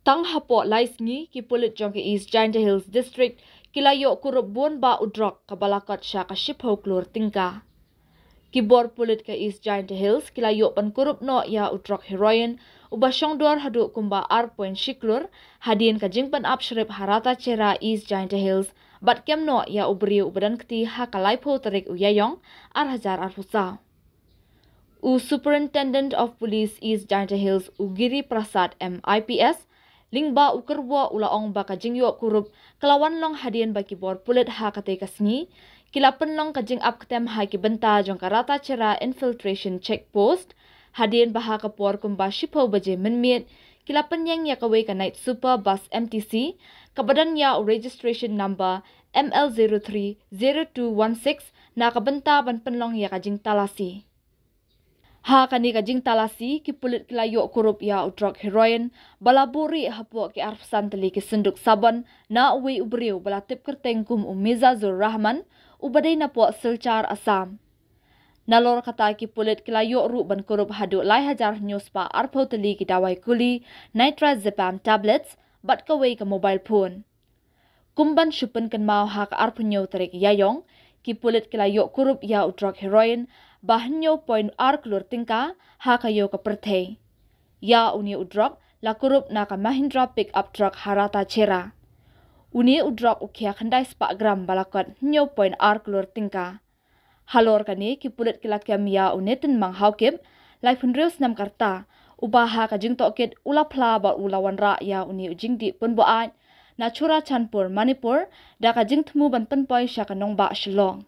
Tang hapo laisngi ki pulit jong ke East Giant Hills District kilayo kurup buon ba udrok kabalakot siya ka shipho klur tingka. Kibor pulit ke East Giant Hills kilayo pan kurup no ya udrok heroin ubasyong dor hadu kumba R. Shiklur hadin ka jingpan up shrip harata cera East Giant Hills bat kem no ya ubri ubadan kti ha kalaipo tarik uyayong hajar arfusa. Superintendent of Police East Giant Hills Ugiri Prasad MIPS lingba ukerwa ulaong baka jingyo kurup kelawan long hadian baki bor pulit ha kate kasngi kilapan long kajing up ketem ha ki benta jong karata cera infiltration checkpost hadian baha kapor kumba shipho baje menmiet kilapan yang ya kawe ka night super bus MTC kabadan ya registration number ML030216 na kabenta ban penlong ya kajing talasi. Ha kani kajing talasi ki pulit kilayo kurup ya udrok heroin balaburi hapo ki arfsan tali ki senduk sabon na uwi ubriu bala tip kerteng kum umiza zur rahman ubadai na po silchar asam. Nalor kata ki pulit kilayo ru ban kurup hadu lai hajar news pa arpo tali ki dawai kuli nitrazepam tablets bat kawai ka mobile phone. Kumban syupen kan mau ha ka arpunyo tarik yayong ki pulit kilayo kurup ya udrok heroin bahnyo point R klur tingka ha kayo ka perthei. Ya uni udrok la kurup na ka Mahindra pick up truck harata cera. Uni udrok ukia khandai spa gram balakot nyo point R klur tingka. Halor kani ki pulit kilakiam ya unetin mang haukip lai funreus nam karta ubaha ka jing tokit ulapla ba ulawan ra ya uni ujing di pun boat na chura chanpur Manipur da ka jing thmu ban penpoi sya kanong ba Shillong.